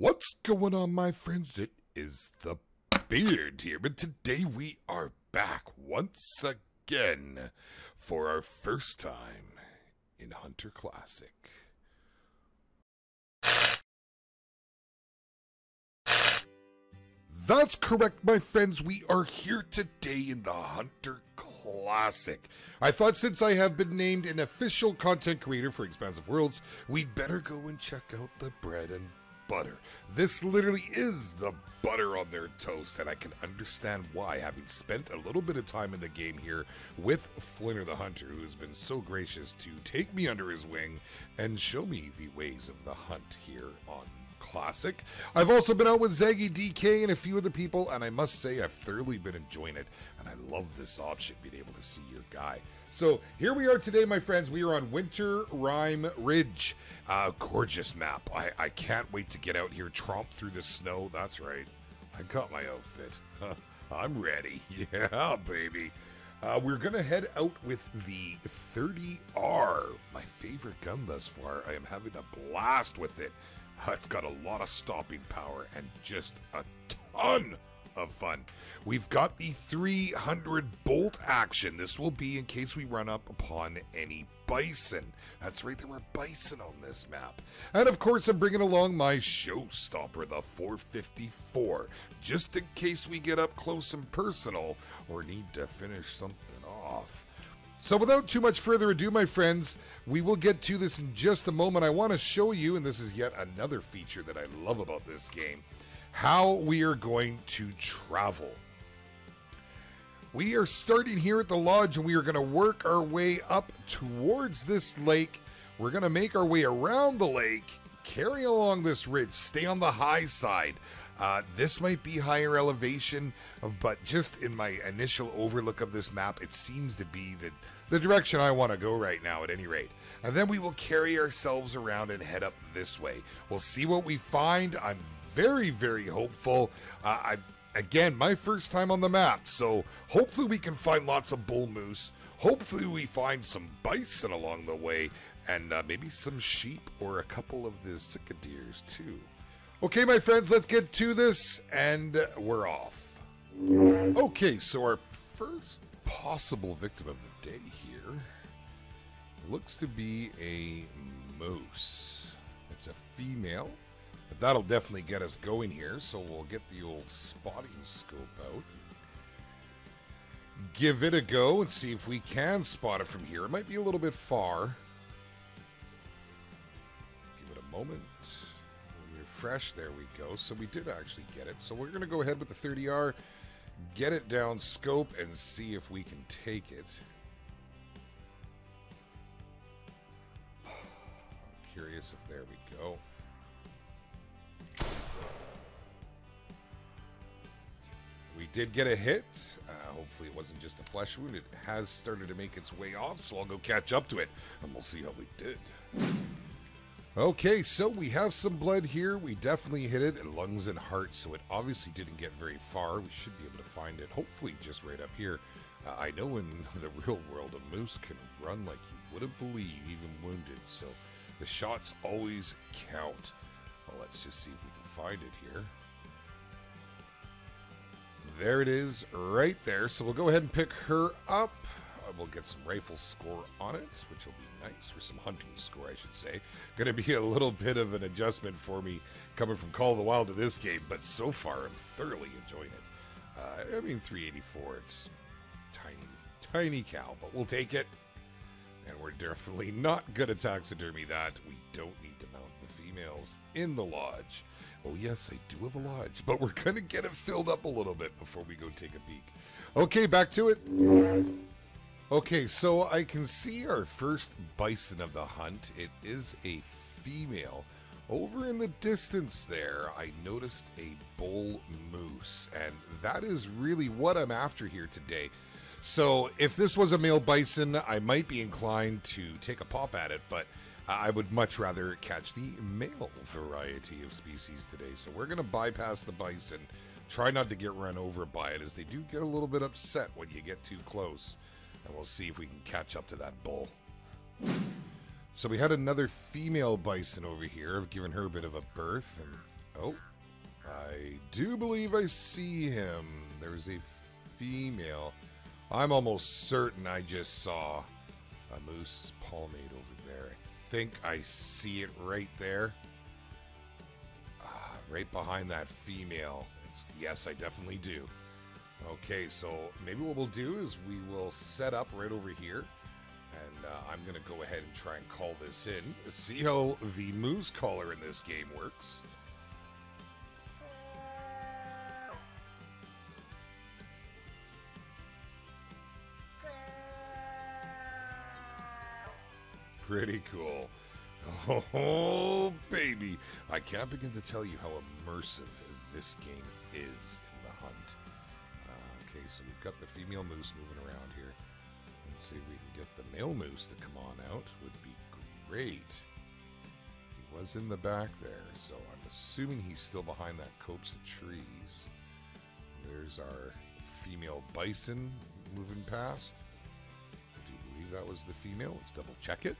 What's going on, my friends? It is the Beard here, but today we are back once again for our first time in Hunter Classic. That's correct, my friends. We are here today in the Hunter Classic. I thought since I have been named an official content creator for Expansive Worlds, we'd better go and check out the bread and butter. This literally is the butter on their toast, and I can understand why, having spent a little bit of time in the game here with Flinter the Hunter, who has been so gracious to take me under his wing and show me the ways of the hunt here on Classic. I've also been out with Zaggy DK and a few other people, and I must say I've thoroughly been enjoying it, and I love this option, being able to see your guy. So here we are today, my friends. We are on Winter Rime Ridge. Gorgeous map. I can't wait to get out here, tromp through the snow. That's right. I got my outfit. I'm ready. Yeah, baby. We're going to head out with the 30R, my favorite gun thus far. I am having a blast with it. It's got a lot of stopping power and just a ton of fun. We've got the 300 bolt action. This will be in case we run up upon any bison. That's right, there were bison on this map. And of course, I'm bringing along my showstopper, the 454, just in case we get up close and personal or need to finish something off. So without too much further ado, my friends, we will get to this in just a moment. I want to show you, and this is yet another feature that I love about this game, how we are going to travel. We are starting here at the lodge, and we are going to work our way up towards this lake. We're going to make our way around the lake, carry along this ridge, stay on the high side. This might be higher elevation, but just in my initial overlook of this map, it seems to be the direction I want to go right now at any rate. And then we will carry ourselves around and head up this way. We'll see what we find. I'm very, very hopeful. Again, my first time on the map, so hopefully we can find lots of bull moose. Hopefully we find some bison along the way, and maybe some sheep or a couple of the cicadeers too. Okay, my friends, let's get to this, and we're off. Okay, so our first possible victim of the day here looks to be a moose. It's a female, but that'll definitely get us going here, so we'll get the old spotting scope out. Give it a go and see if we can spot it from here. It might be a little bit far. Give it a moment. Refresh, there we go. So we did actually get it. So we're going to go ahead with the 30R, get it down scope, and see if we can take it. I'm curious if there we go. We did get a hit. Hopefully it wasn't just a flesh wound. It has started to make its way off, so I'll go catch up to it, and we'll see how we did. Okay, so we have some blood here. We definitely hit it in lungs and heart, so it obviously didn't get very far. We should be able to find it, hopefully just right up here. I know in the real world, a moose can run like you wouldn't believe, even wounded, so the shots always count. Well, let's just see if we can find it here. There it is, right there. So we'll go ahead and pick her up. We'll get some rifle score on it, which will be nice, or some hunting score, I should say. Going to be a little bit of an adjustment for me coming from Call of the Wild to this game, but so far I'm thoroughly enjoying it. I mean, 384, it's tiny cow, but we'll take it. And we're definitely not going to taxidermy that. We don't need to mount the females in the lodge. Oh yes, I do have a lodge, but we're going to get it filled up a little bit before we go take a peek. Okay, back to it. Okay, so I can see our first bison of the hunt. It is a female. Over in the distance there, I noticed a bull moose, and that is really what I'm after here today. So if this was a male bison, I might be inclined to take a pop at it, but I would much rather catch the male variety of species today. So we're going to bypass the bison, try not to get run over by it, as they do get a little bit upset when you get too close. And we'll see if we can catch up to that bull. So we had another female bison over here. I've given her a bit of a berth, and Oh, I do believe I see him. There's a female. I'm almost certain I just saw a moose palmate over there. I think I see it right there. Right behind that female. Yes, I definitely do. Okay, so maybe what we'll do is we will set up right over here. And I'm going to go ahead and try and call this in. See how the moose caller in this game works. Pretty cool. Oh, baby. I can't begin to tell you how immersive this game is in the hunt. Okay, so we've got the female moose moving around here. Let's see if we can get the male moose to come on out. Would be great. He was in the back there, so I'm assuming he's still behind that copse of trees. There's our female bison moving past. Do you believe that was the female? Let's double check it.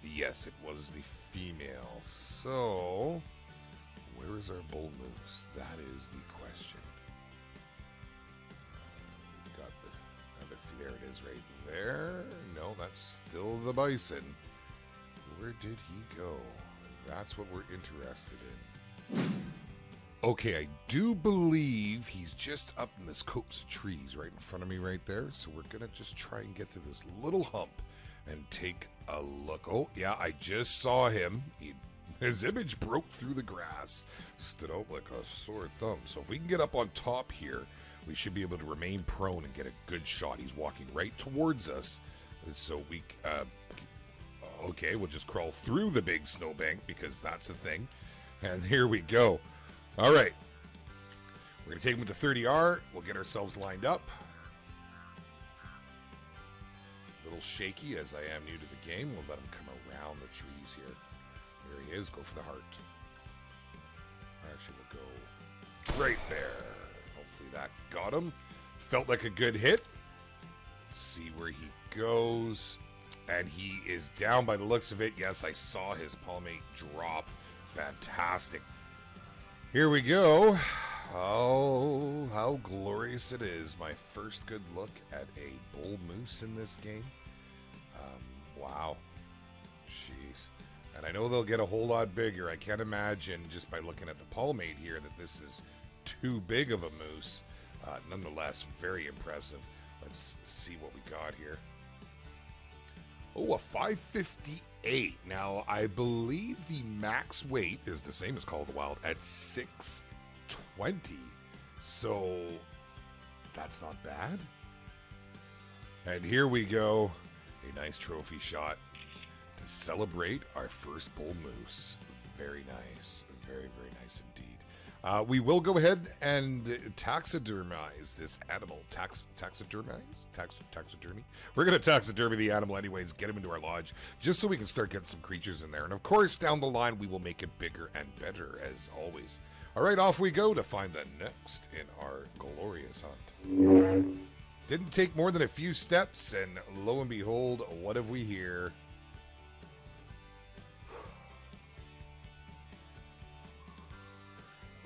Yes, it was the female. So, where is our bull moose? That is the question. We've got the other. There it is, right there. No, that's still the bison. Where did he go? That's what we're interested in. Okay, I do believe he's just up in this copse of trees right in front of me right there. So we're gonna just try and get to this little hump and take a look. Oh, yeah, I just saw him. His image broke through the grass. Stood out like a sore thumb. So if we can get up on top here, we should be able to remain prone and get a good shot. He's walking right towards us. So we, okay, we'll just crawl through the big snowbank because that's a thing. And here we go. All right. We're going to take him with the 30R. We'll get ourselves lined up. Little shaky as I am new to the game. We'll let him come around the trees here. There he is. Go for the heart. Actually, we'll go right there. Hopefully that got him. Felt like a good hit. Let's see where he goes. And he is down by the looks of it. Yes, I saw his palmate drop. Fantastic. Here we go. Oh, how glorious it is. My first good look at a bull moose in this game. Wow. Jeez. And I know they'll get a whole lot bigger. I can't imagine just by looking at the palmate here that this is too big of a moose. Nonetheless, very impressive. Let's see what we got here. Oh, a 558. Now, I believe the max weight is the same as Call of the Wild at 620. So, that's not bad. And here we go. A nice trophy shot to celebrate our first bull moose. Very nice. Very, very nice indeed. We will go ahead and taxidermize this animal. Taxidermy? We're going to taxidermy the animal anyways, get him into our lodge, just so we can start getting some creatures in there. And of course, down the line, we will make it bigger and better, as always. All right, off we go to find the next in our glorious hunt. Didn't take more than a few steps, and lo and behold, what have we here?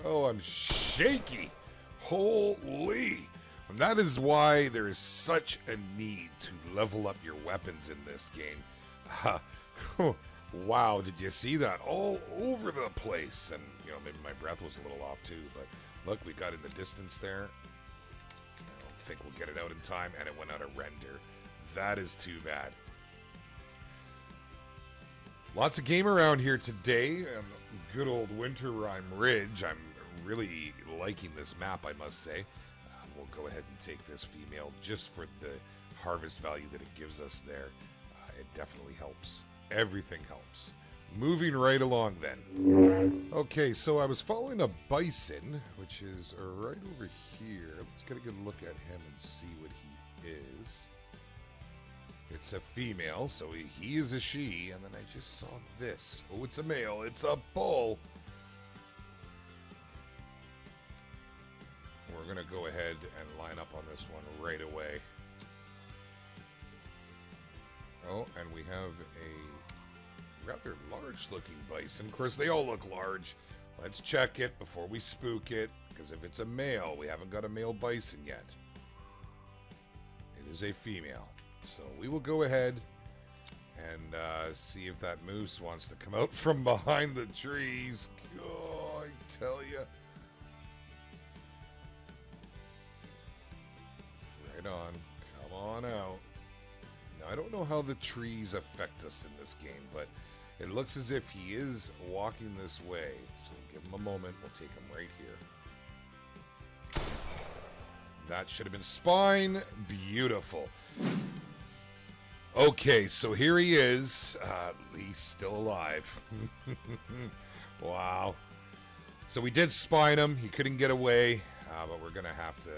Oh, I'm shaky. Holy. And that is why there is such a need to level up your weapons in this game. Wow, did you see that? All over the place. And, you know, maybe my breath was a little off too, but look, we got in the distance there. I don't think we'll get it out in time, and it went out of render. That is too bad. Lots of game around here today. Good old Winter Rime Ridge. I'm really liking this map, I must say. We'll go ahead and take this female just for the harvest value that it gives us there. It definitely helps. Everything helps. Moving right along then. Okay, so I was following a bison, which is right over here. Let's get a good look at him and see what he is. It's a female, so he is a she, and then I just saw this. Oh, it's a male. It's a bull. We're going to go ahead and line up on this one right away. Oh, and we have a rather large-looking bison. Of course, they all look large. Let's check it before we spook it, because if it's a male, we haven't got a male bison yet. It is a female. So we will go ahead and see if that moose wants to come out from behind the trees. Oh, I tell you. Right on. Come on out. Now, I don't know how the trees affect us in this game, but it looks as if he is walking this way. So give him a moment. We'll take him right here. That should have been spine. Beautiful. Okay, so here he is. He's still alive. Wow. So we did spine him. He couldn't get away, but we're going to have to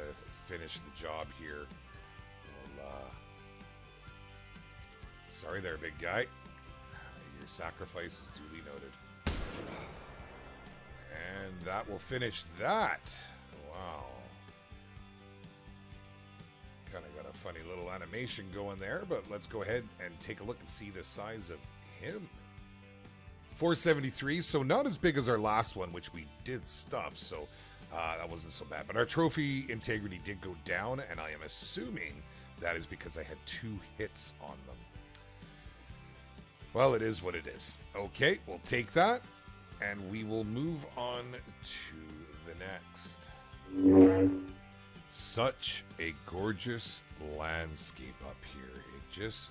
finish the job here. We'll, sorry there, big guy. Your sacrifice is duly noted. And that will finish that. Wow. Kind of got a funny little animation going there, but let's go ahead and take a look and see the size of him. 473, so not as big as our last one, which we did stuff, so that wasn't so bad. But our trophy integrity did go down, and I am assuming that is because I had 2 hits on them. Well, it is what it is. Okay, we'll take that, and we will move on to the next. Such a gorgeous landscape up here. It just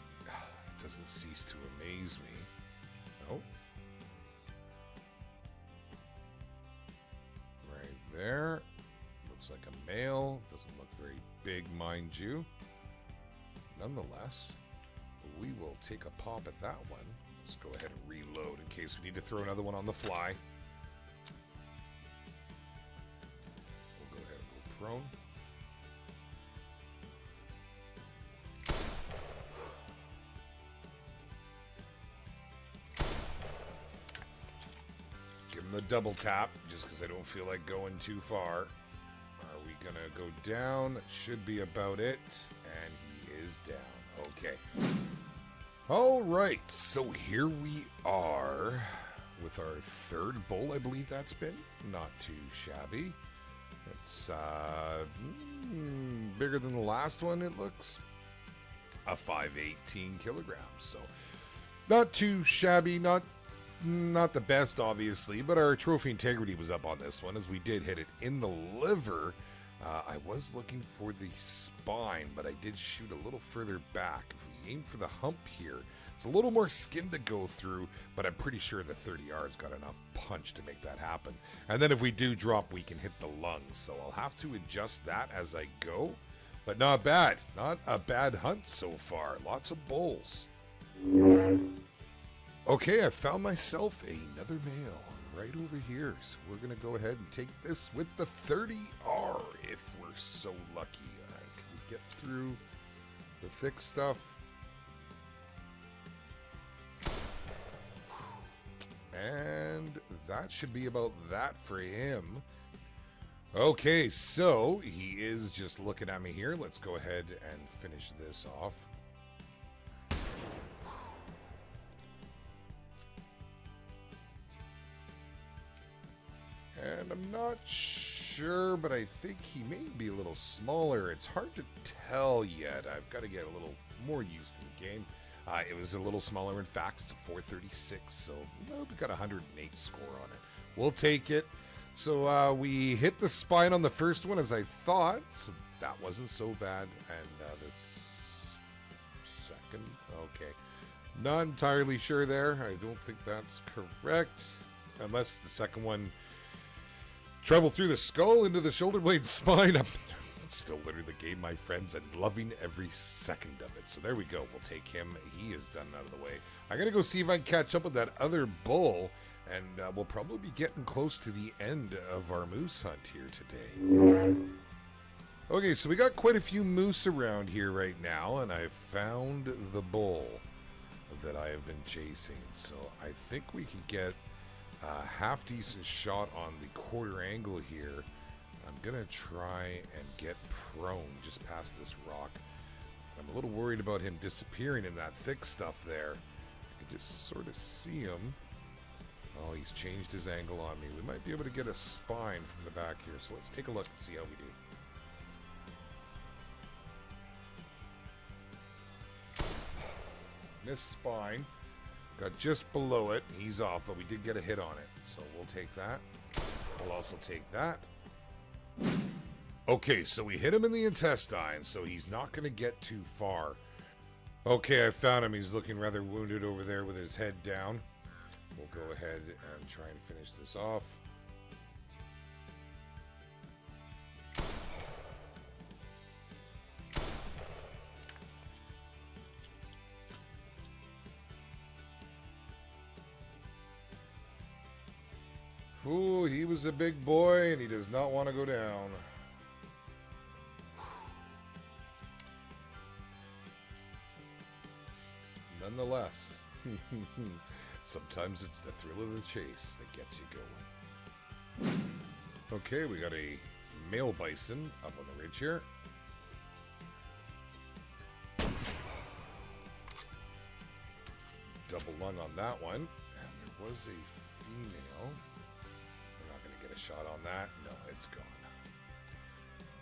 doesn't cease to amaze me. Oh. Right there. Looks like a male. Doesn't look very big, mind you. Nonetheless, we will take a pop at that one. Let's go ahead and reload in case we need to throw another one on the fly. We'll go ahead and go prone. Give him the double tap, just because I don't feel like going too far. Are we going to go down? That should be about it. And he is down. Okay. All right, so here we are with our 3rd bull, I believe that's been. Not too shabby. It's bigger than the last one, it looks. A 518 kilograms, so not too shabby, not the best, obviously, but our trophy integrity was up on this one, as we did hit it in the liver. I was looking for the spine, but I did shoot a little further back. If we aim for the hump here, it's a little more skin to go through, but I'm pretty sure the 30R's got enough punch to make that happen. And then if we do drop, we can hit the lungs, so I'll have to adjust that as I go. But not bad. Not a bad hunt so far. Lots of bulls. Okay, I found myself another male right over here. So we're going to go ahead and take this with the 30R if we're so lucky. Can we get through the thick stuff? And that should be about that for him. Okay, so he is just looking at me here. Let's go ahead and finish this off. And I'm not sure, but I think he may be a little smaller. It's hard to tell yet. I've got to get a little more used to the game. It was a little smaller. In fact, it's a 436, so we got a 108 score on it. We'll take it. So we hit the spine on the first one, as I thought, so that wasn't so bad. And this second, okay. Not entirely sure there. I don't think that's correct. Unless the second one traveled through the skull into the shoulder blade spine. I'm still learning the game, my friends, and loving every second of it. So there we go. We'll take him. He is done out of the way. I'm going to go see if I can catch up with that other bull, and we'll probably be getting close to the end of our moose hunt here today. Okay, so we got quite a few moose around here right now, and I found the bull that I have been chasing. So I think we can get a half-decent shot on the quarter angle here. I'm going to try and get prone just past this rock. I'm a little worried about him disappearing in that thick stuff there. I could just sort of see him. Oh, he's changed his angle on me. We might be able to get a spine from the back here, so let's take a look and see how we do. Missed spine. Got just below it. He's off, but we did get a hit on it. So we'll take that. We'll also take that. Okay, so we hit him in the intestine, so he's not going to get too far. Okay, I found him. He's looking rather wounded over there with his head down. We'll go ahead and try and finish this off. Ooh, he was a big boy, and he does not want to go down. Nonetheless, sometimes it's the thrill of the chase that gets you going. Okay, we got a male bison up on the ridge here. Double lung on that one. And there was a female. We're not going to get a shot on that. No, it's gone.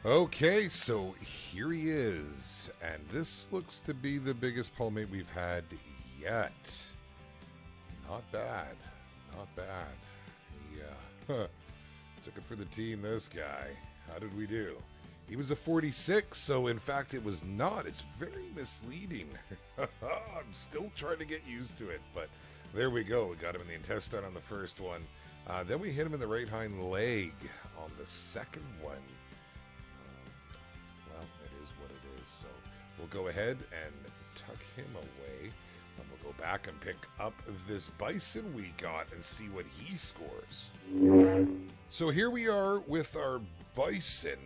Okay, so here he is. And this looks to be the biggest palmate we've had yet. Not bad. Not bad. Yeah. Took it for the team, this guy. How did we do? He was a 46, so in fact it was not. It's very misleading. I'm still trying to get used to it, but there we go. We got him in the intestine on the first one. Then we hit him in the right hind leg on the second one. Well, it is what it is. So we'll go ahead and tuck him away. And we'll go back and pick up this bison we got and see what he scores. So here we are with our bison.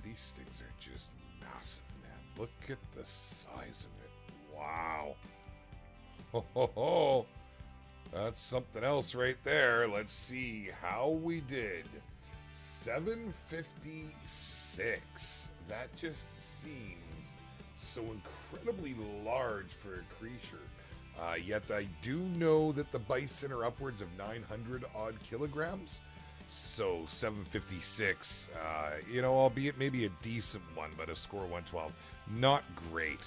These things are just massive, man. Look at the size of it. Wow. Ho, ho, ho. That's something else right there. Let's see how we did. 756. That just seems so incredibly large for a creature. Yet I do know that the bison are upwards of 900 odd kilograms. So 756, you know, albeit maybe a decent one, but a score 112, not great.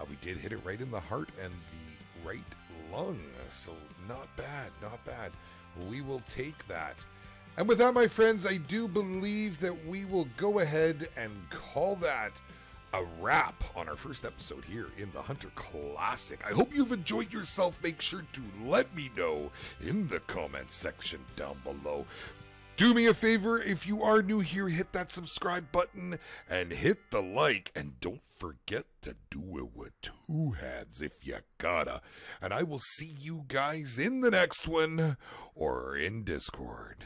We did hit it right in the heart and the right lung, so not bad, not bad. We will take that. And with that, my friends, I do believe that we will go ahead and call that a wrap on our first episode here in the Hunter Classic. I hope you've enjoyed yourself. Make sure to let me know in the comment section down below. Do me a favor, if you are new here, hit that subscribe button and hit the like. And don't forget to do it with two hands if you gotta. And I will see you guys in the next one or in Discord.